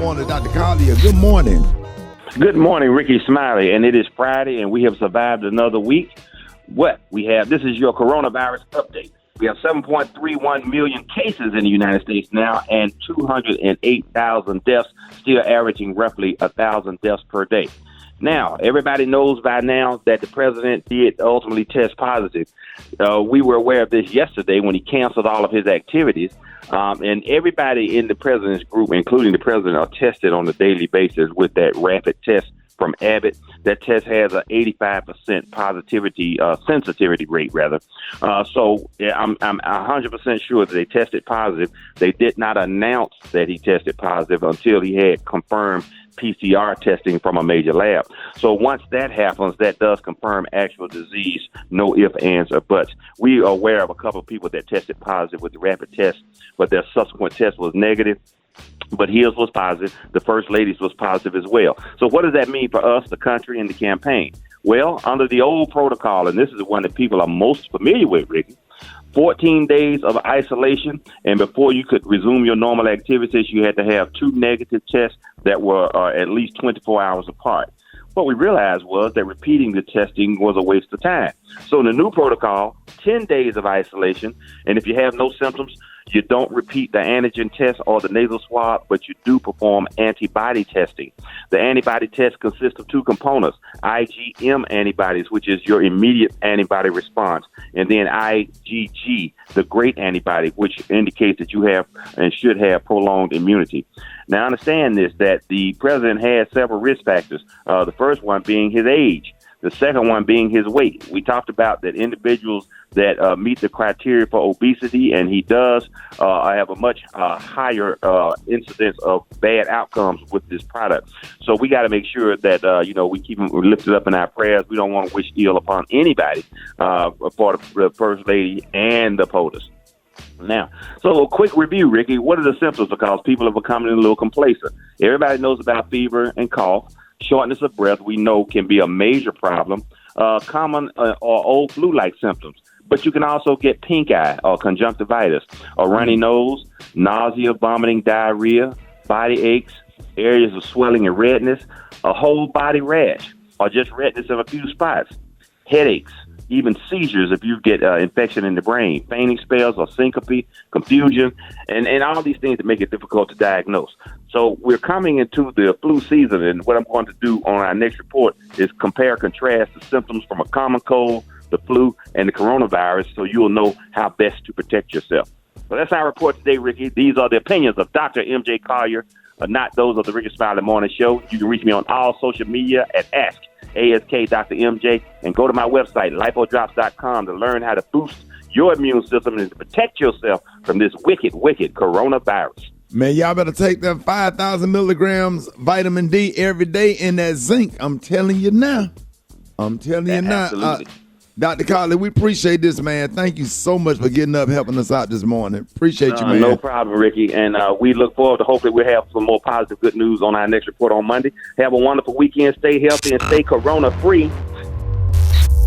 morning, Dr. Collier. Good morning. Good morning, Rickey, Smiley, and it is Friday, and we have survived another week. This is your coronavirus update. We have 7.31 million cases in the United States now, and 208,000 deaths, still averaging roughly 1,000 deaths per day. Now, everybody knows by now that the president did ultimately test positive. We were aware of this yesterday when he canceled all of his activities. And everybody in the president's group, including the president, are tested on a daily basis with that rapid test from Abbott. That test has an 85% sensitivity rate, rather. So I'm 100% sure that they tested positive. They did not announce that he tested positive until he had confirmed PCR testing from a major lab. So once that happens, that does confirm actual disease, no ifs, ands, or buts. We are aware of a couple of people that tested positive with the rapid test, but their subsequent test was negative. But his was positive. The First Lady's was positive as well. So what does that mean for us, the country, and the campaign? Well, under the old protocol, and this is the one that people are most familiar with, Ricky, 14 days of isolation, and before you could resume your normal activities, you had to have 2 negative tests that were at least 24 hours apart. What we realized was that repeating the testing was a waste of time. So in the new protocol, 10 days of isolation, and if you have no symptoms, you don't repeat the antigen test or the nasal swab, but you do perform antibody testing. The antibody test consists of 2 components, IgM antibodies, which is your immediate antibody response, and then IgG, the great antibody, which indicates that you have and should have prolonged immunity. Now, understand this, that the president has several risk factors, the first one being his age. The second one being his weight. We talked about that individuals that meet the criteria for obesity, and he does have a much higher incidence of bad outcomes with this product. So we got to make sure that, we keep him lifted up in our prayers. We don't want to wish ill upon anybody for the First Lady and the POTUS. Now, so a quick review, Ricky. What are the symptoms? Because people are becoming a little complacent. Everybody knows about fever and cough. Shortness of breath, we know, can be a major problem. Common or old flu-like symptoms. But you can also get pink eye or conjunctivitis, a runny nose, nausea, vomiting, diarrhea, body aches, areas of swelling and redness, a whole body rash, or just redness of a few spots, headaches, even seizures if you get infection in the brain, fainting spells or syncope, confusion, and all these things that make it difficult to diagnose. So we're coming into the flu season, and what I'm going to do on our next report is compare, contrast the symptoms from a common cold, the flu, and the coronavirus, so you'll know how best to protect yourself. So that's our report today, Ricky. These are the opinions of Dr. M.J. Collier, not those of the Rickey Smiley Morning Show. You can reach me on all social media at ASK Dr. MJ, and go to my website, lipodrops.com, to learn how to boost your immune system and to protect yourself from this wicked, wicked coronavirus. Man, y'all better take that 5,000 milligrams vitamin D every day and that zinc. I'm telling you now. Absolutely. Dr. Collier, we appreciate this, man. Thank you so much for getting up, helping us out this morning. Appreciate you, man. No problem, Ricky. And we look forward to hopefully we'll have some more positive good news on our next report on Monday. Have a wonderful weekend. Stay healthy and stay corona-free.